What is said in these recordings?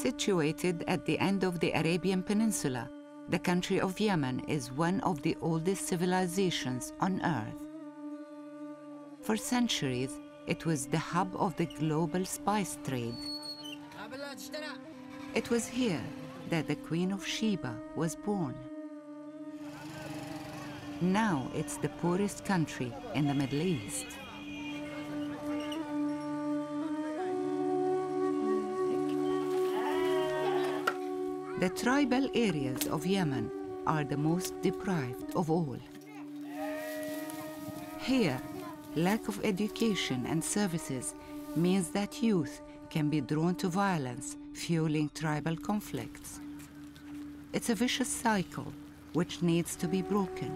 Situated at the end of the Arabian Peninsula, the country of Yemen is one of the oldest civilizations on Earth. For centuries, it was the hub of the global spice trade. It was here that the Queen of Sheba was born. Now it's the poorest country in the Middle East. The tribal areas of Yemen are the most deprived of all. Here, lack of education and services means that youth can be drawn to violence, fueling tribal conflicts. It's a vicious cycle which needs to be broken.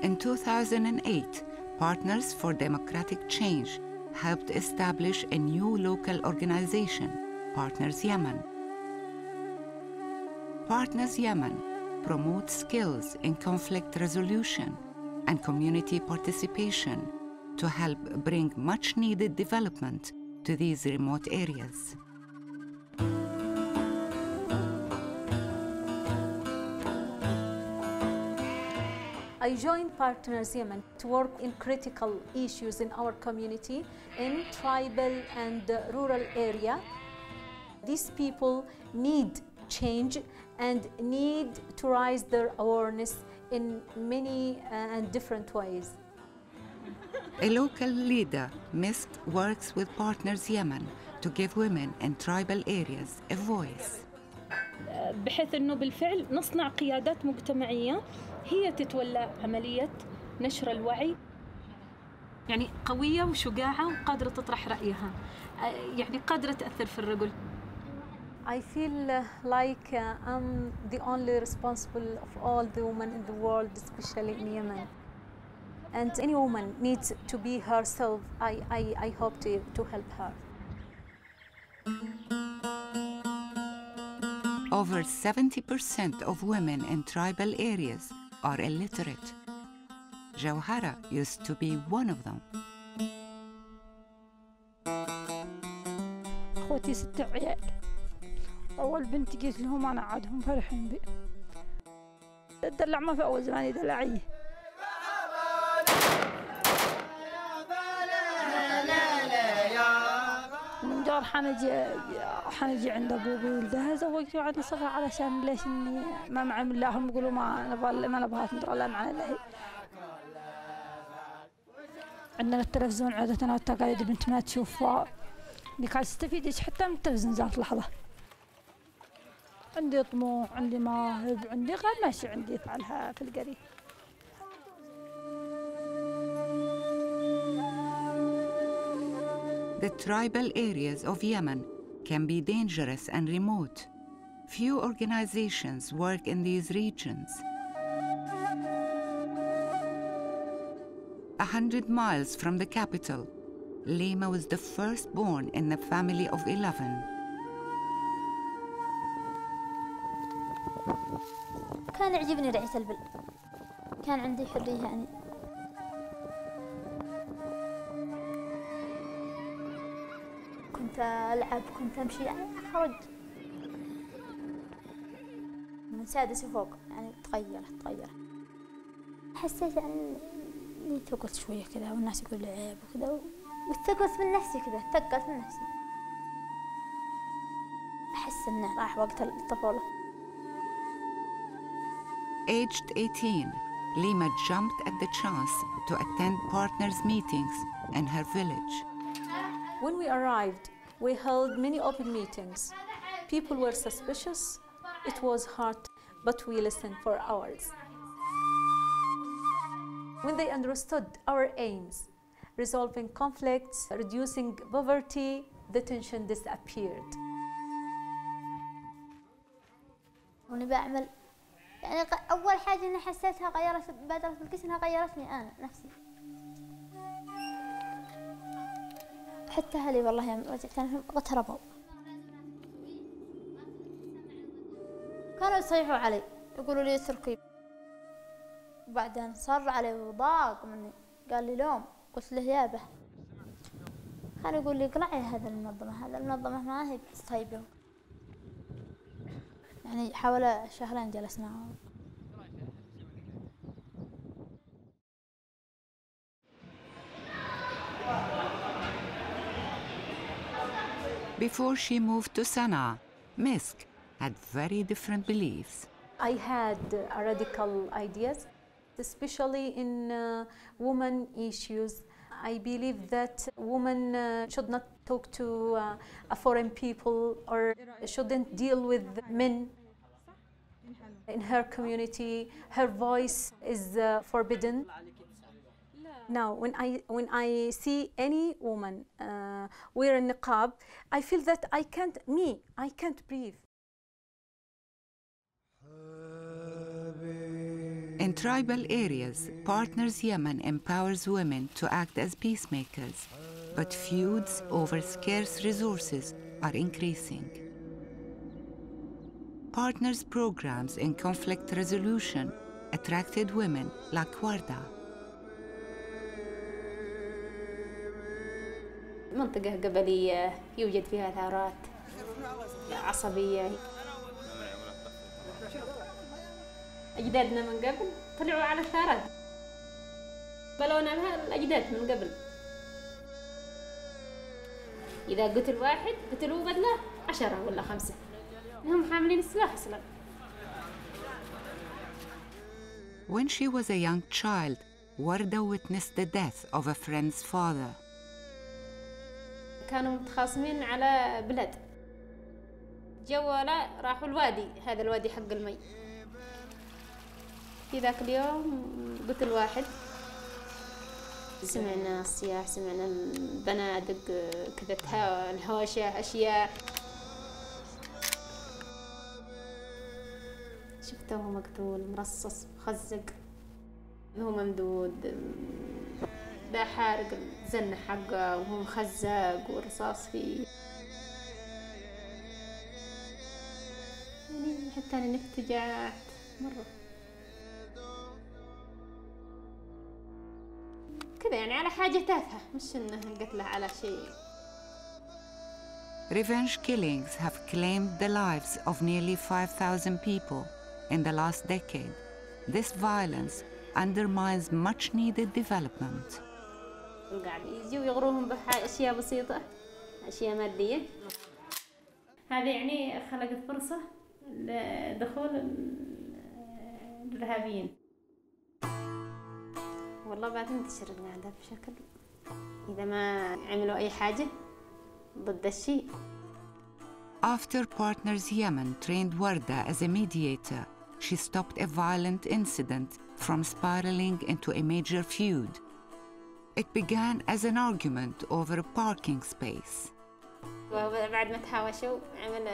In 2008, Partners for Democratic Change helped establish a new local organization, Partners Yemen. Partners Yemen promotes skills in conflict resolution and community participation to help bring much-needed development to these remote areas. I joined Partners Yemen to work in critical issues in our community, in tribal and rural area. These people need change and need to raise their awareness in many and different ways. A local leader, Misk, works with Partners Yemen to give women in tribal areas a voice. بحيث أنه بالفعل نصنع قيادات مجتمعية هي تتولى عملية نشر الوعي، يعني قوية وشجاعة وقادرة تطرح رأيها، يعني قادرة تأثر في الرجل. I feel like I'm the only responsible of all the women in the world, especially in Yemen. And any woman needs to be herself. I hope to help her. Over 70% of women in tribal areas are illiterate. Jawhara used to be one of them. أخوتي 6 عيال. أول بنت جيت لهم أنا عادهم فرحين بي. الدلع ما في أول زمان دلعيه. من دور حنجي عند أبوي ولدها زوجته عندنا صغار علشان ليش إني ما معي من لهم يقولوا ما نبغى ندرى لا معنا لهي. عندنا التلفزيون عادة والتقاليد بنت ما تشوف اللي قاعد تستفيد حتى من التلفزيون ذات لحظة. عندي طموح، عندي مواهب، عندي غير ماشي عندي أفعلها في القريب. The tribal areas of Yemen can be dangerous and remote. Few organizations work in these regions. 100 miles from the capital, Lima was the firstborn in a family of 11. كان يعجبني رعية البل. كان عندي حرية يعني. كنت ألعب، كنت أمشي يعني أخرج. من سادس وفوق يعني تغيرت. حسيت يعني إني ثقلت شوية كذا والناس يقولوا لي عيب وكذا وثقلت من نفسي كذا، ثقلت من نفسي. أحس إنه راح وقت الطفولة. Aged 18, Lima jumped at the chance to attend partners' meetings in her village. When we arrived, we held many open meetings. People were suspicious. It was hard, but we listened for hours. When they understood our aims, resolving conflicts, reducing poverty, the tension disappeared. وأنا بعمل يعني أول حاجة أنا حسيتها بادرت بالقسم إنها غيرتني أنا نفسي. حتى أهلي والله يوم رجعت أنا غتربوا. كانوا يصيحوا علي يقولوا لي اتركي. وبعدين صر علي وضاق مني قال لي لوم، قلت له يابه. كان يقول لي اقلعي هذا المنظمة ما هي طيبة. يعني حوالي شهرين جلسنا. Before she moved to Sana'a, Misk had very different beliefs. I had radical ideas, especially in women issues. I believe that women should not talk to foreign people or shouldn't deal with men. In her community, her voice is forbidden. Now, when I see any woman wear a niqab, I feel that I can't breathe. In tribal areas, Partners Yemen empowers women to act as peacemakers, but feuds over scarce resources are increasing. Partners' programs in conflict resolution attracted women like Warda. منطقة قبلية يوجد فيها ثارات عصبية. أجدادنا من قبل طلعوا على الثارات، بلونا بها الأجداد من قبل. إذا قتل واحد قتلوا بدله 10 ولا 5، هم حاملين السلاح أصلاً. When she was a young child, Warda witnessed the death of a friend's father. كانوا متخاصمين على بلد، جوا راحوا الوادي، هذا الوادي حق المي. في ذاك اليوم قتل واحد، سمعنا الصياح، سمعنا البنادق كذا، الهوشة، أشياء. شفته مقتول مرصص مخزق، هو ممدود، ده حارق الزنة حقه وهو مخزق ورصاص فيه. يعني حتى أنا افتجعت مرة كذا، يعني على حاجة تافهة، مش إنه قتله على شيء. Revenge killings have claimed the lives of nearly 5,000 people in the last decade. This violence undermines much-needed development. قاعد يجوا يغروهم بأشياء بسيطة، أشياء مادية. هذا يعني خلقت فرصة لدخول الإرهابيين. والله بعد انتشر القاعدة بشكل، إذا ما عملوا أي حاجة ضد الشيء. After Partners Yemen trained Warda as a mediator, she stopped a violent incident from spiraling into a major feud. It began as an argument over a parking space. وبعد ما تهاوشوا عمل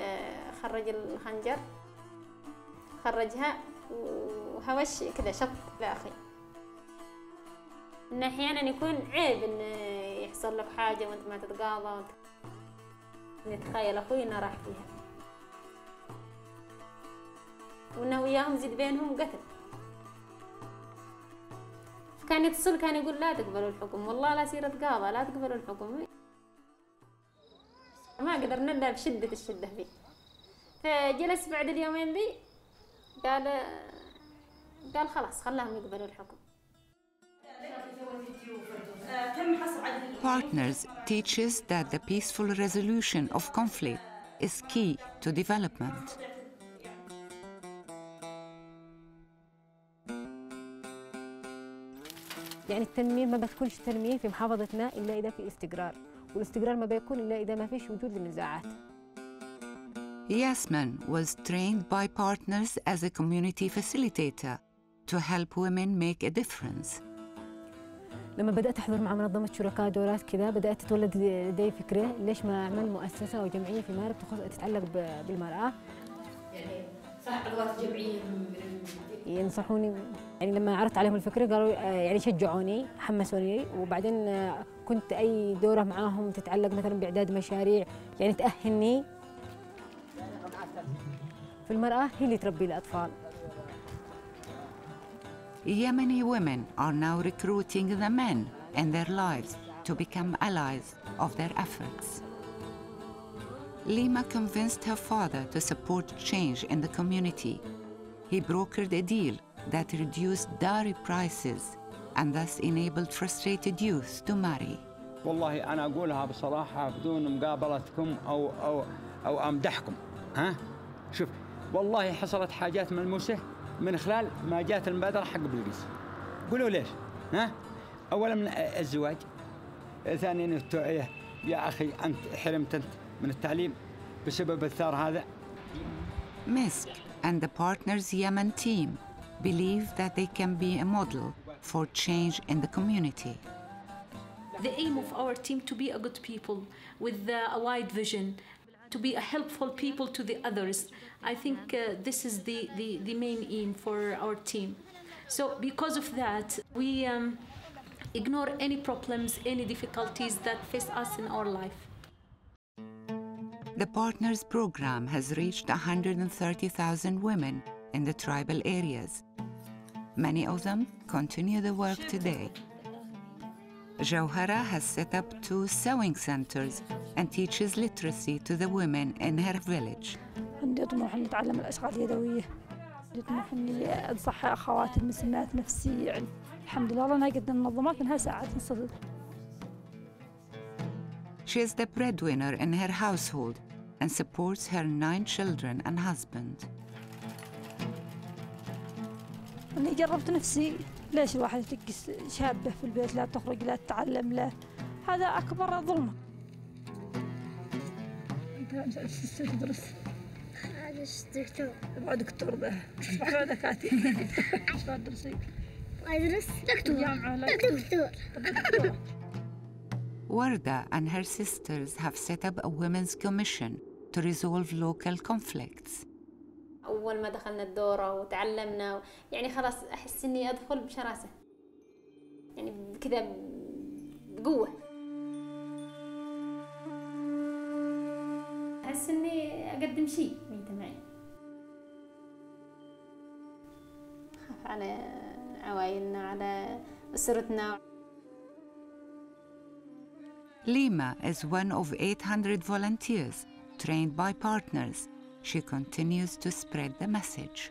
خرج الخنجر، خرجها وهوش كذا شط لأخي. إن أحياناً يكون عيب إن يحصل لك حاجة وأنت ما تتقاضى. نتخيل أخوي إنه راح فيها، وإنه وياهم زيد بينهم قتل. كان يتصل، كان يقول لا تقبلوا الحكم، والله لا سير اتقاضى، لا تقبلوا الحكم. ما قدرنا إلا بشدة الشدة فيه. فجلس بعد اليومين ذي قال خلاص خلاهم يقبلوا الحكم. Partners teaches that the peaceful resolution of conflict is key to development. يعني التنمية ما بتكونش تنمية في محافظتنا إلا إذا في استقرار، والاستقرار ما بيكون إلا إذا ما فيش وجود للنزاعات. Yasmin was trained by Partners as a community facilitator to help women make a difference. لما بدأت أحضر مع منظمة شركاء دورات كذا، بدأت تتولد لدي فكرة ليش ما أعمل مؤسسة أو جمعية في مارب تتعلق بالمرأة. يعني صح عضوات جمعية ينصحوني، يعني لما عرضت عليهم الفكرة قالوا يعني شجعوني حمسوني، وبعدين كنت أي دورة معاهم تتعلق مثلا بإعداد مشاريع يعني تأهلني في المرأة هي اللي تربي الأطفال. Yemeni women are now recruiting the men in their lives to become allies of their efforts. Lima convinced her father to support change in the community. He brokered a deal that reduced dowry prices and thus enabled frustrated youth to marry. والله أنا أقولها بصراحة بدون مقابلتكم أو أمدحكم. شوف والله حصلت حاجات ملموسة من خلال ما جاءت المبادرة حق بلقيس. قولوا ليش؟ أولا من الزواج، ثانيا التوعية. يا أخي أنت حرمت أنت من التعليم بسبب الثار هذا. MISC and the partners Yemen team believe that they can be a model for change in the community. The aim of our team to be a good people with a wide vision, to be a helpful people to the others. I think this is the main aim for our team. So because of that, we ignore any problems, any difficulties that face us in our life. The Partners program has reached 130,000 women in the tribal areas. Many of them continue the work today. Jawhara has set up 2 sewing centers and teaches literacy to the women in her village. عندي طموح إني أتعلم الأشغال اليدوية. عندي طموح إني أنصح أخواتي المسلمات نفسي. يعني الحمد لله أنا قد المنظمات إنها ساعدتني صدق. She is the breadwinner in her household and supports her 9 children and husband. أنا جربت نفسي. ليش الواحد يتقس شابة في البيت لا تخرج لا تتعلم لا، هذا أكبر ظلم. أنت مش تدرس؟ أنا دكتور. أبغى دكتور ده. أبغى دكاترة. إيش تدرسي؟ أدرس دكتور. جامعة لا دكتور. Warda and her sisters have set up a women's commission to resolve local conflicts. أول ما دخلنا الدورة وتعلمنا يعني خلاص أحس إني أدخل بشراسة، يعني كذا بقوة. أحس إني أقدم شيء مجتمعي. أخاف على عوائلنا، على أسرتنا. Lima is one of 800 volunteers trained by partners. She continues to spread the message.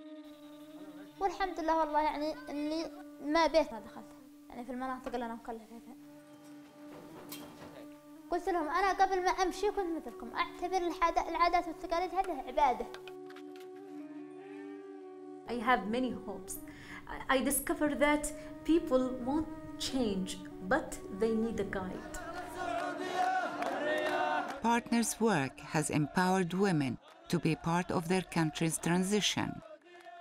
والحمد لله والله يعني إني ما بيت ما دخلت، يعني في المناطق اللي أنا مكلفة فيها. قلت لهم أنا قبل ما أمشي كنت مثلكم، أعتبر العادات والتقاليد هذه عبادة. I have many hopes. I discover that people won't change, but they need a guide. Partners' work has empowered women to be part of their country's transition.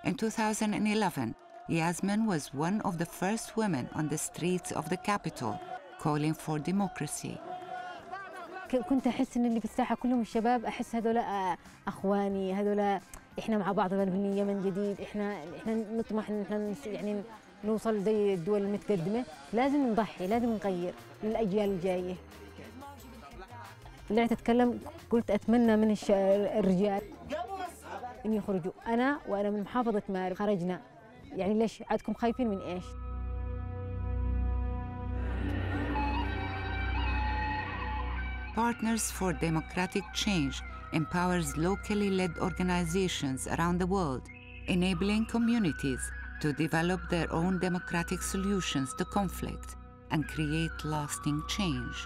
In 2011, Yasmin was one of the first women on the streets of the capital calling for democracy. كنت أحس إن اللي في الساحة كلهم الشباب، أحس هذول أخواني، هذول إحنا مع بعض بنبني يمن جديد، إحنا نطمح إن إحنا يعني نوصل زي الدول المتقدمة. لازم نضحي، لازم نغير للأجيال الجاية. طلعت أتكلم قلت أتمنى من الرجال إن يخرجوا. وأنا من محافظة مارب خرجنا، يعني ليش عادكم خايفين من إيش؟ Partners for Democratic Change empowers locally led organizations around the world, enabling communities to develop their own democratic solutions to conflict and create lasting change.